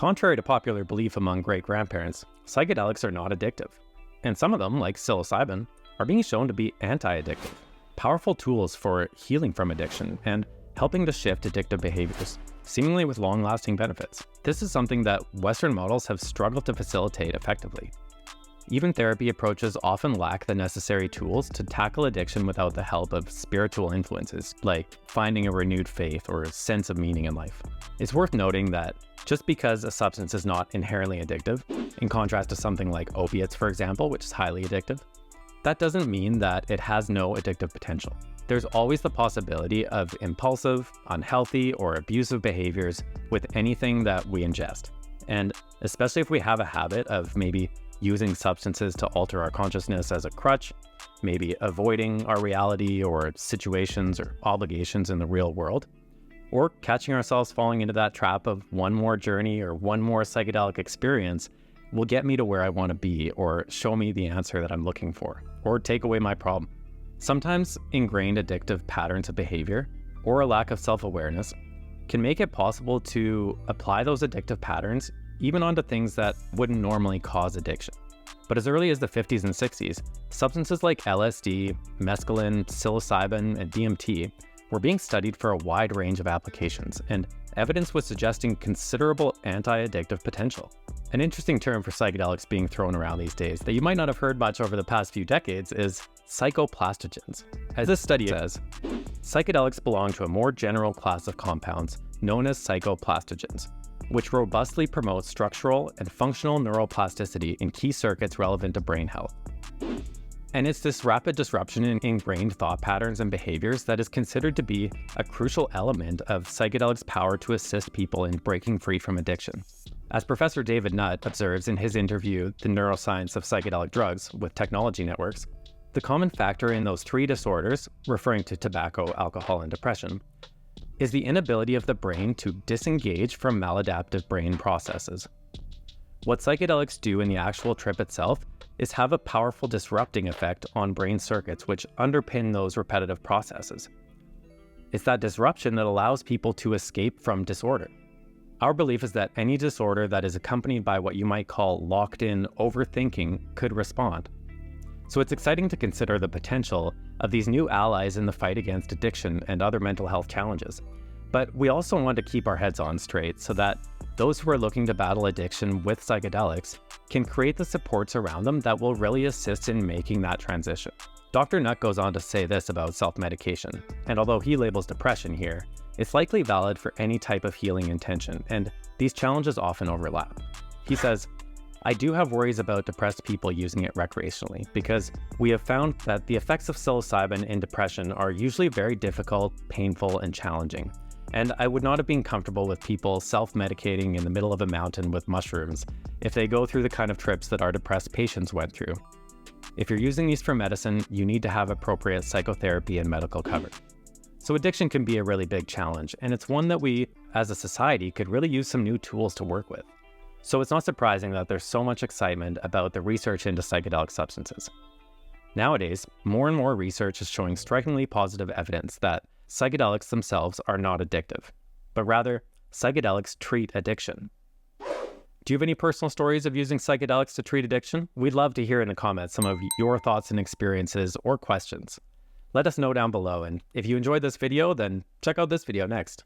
Contrary to popular belief among great-grandparents, psychedelics are not addictive. And some of them, like psilocybin, are being shown to be anti-addictive, powerful tools for healing from addiction and helping to shift addictive behaviors, seemingly with long-lasting benefits. This is something that Western models have struggled to facilitate effectively. Even therapy approaches often lack the necessary tools to tackle addiction without the help of spiritual influences, like finding a renewed faith or a sense of meaning in life. It's worth noting that just because a substance is not inherently addictive, in contrast to something like opiates, for example, which is highly addictive, that doesn't mean that it has no addictive potential. There's always the possibility of impulsive, unhealthy, or abusive behaviors with anything that we ingest. And especially if we have a habit of maybe using substances to alter our consciousness as a crutch, maybe avoiding our reality or situations or obligations in the real world, or catching ourselves falling into that trap of one more journey or one more psychedelic experience will get me to where I want to be or show me the answer that I'm looking for, or take away my problem. Sometimes ingrained addictive patterns of behavior or a lack of self-awareness can make it possible to apply those addictive patterns even onto things that wouldn't normally cause addiction. But as early as the 50s and 60s, substances like LSD, mescaline, psilocybin, and DMT were being studied for a wide range of applications, and evidence was suggesting considerable anti-addictive potential. An interesting term for psychedelics being thrown around these days that you might not have heard much over the past few decades is psychoplastogens. As this study says, psychedelics belong to a more general class of compounds known as psychoplastogens, which robustly promote structural and functional neuroplasticity in key circuits relevant to brain health. And it's this rapid disruption in ingrained thought patterns and behaviors that is considered to be a crucial element of psychedelics' power to assist people in breaking free from addiction. As Professor David Nutt observes in his interview, The Neuroscience of Psychedelic Drugs with Technology Networks, the common factor in those three disorders, referring to tobacco, alcohol, and depression, is the inability of the brain to disengage from maladaptive brain processes. What psychedelics do in the actual trip itself is have a powerful disrupting effect on brain circuits which underpin those repetitive processes. It's that disruption that allows people to escape from disorder. Our belief is that any disorder that is accompanied by what you might call locked-in overthinking could respond. So it's exciting to consider the potential of these new allies in the fight against addiction and other mental health challenges. But we also want to keep our heads on straight so that those who are looking to battle addiction with psychedelics can create the supports around them that will really assist in making that transition. Dr. Nutt goes on to say this about self-medication, and although he labels depression here, it's likely valid for any type of healing intention, and these challenges often overlap. He says, I do have worries about depressed people using it recreationally because we have found that the effects of psilocybin in depression are usually very difficult, painful, and challenging. And I would not have been comfortable with people self-medicating in the middle of a mountain with mushrooms if they go through the kind of trips that our depressed patients went through. If you're using these for medicine, you need to have appropriate psychotherapy and medical cover. So addiction can be a really big challenge, and it's one that we, as a society, could really use some new tools to work with. So it's not surprising that there's so much excitement about the research into psychedelic substances. Nowadays, more and more research is showing strikingly positive evidence that psychedelics themselves are not addictive, but rather, psychedelics treat addiction. Do you have any personal stories of using psychedelics to treat addiction? We'd love to hear in the comments some of your thoughts and experiences or questions. Let us know down below, and if you enjoyed this video, then check out this video next.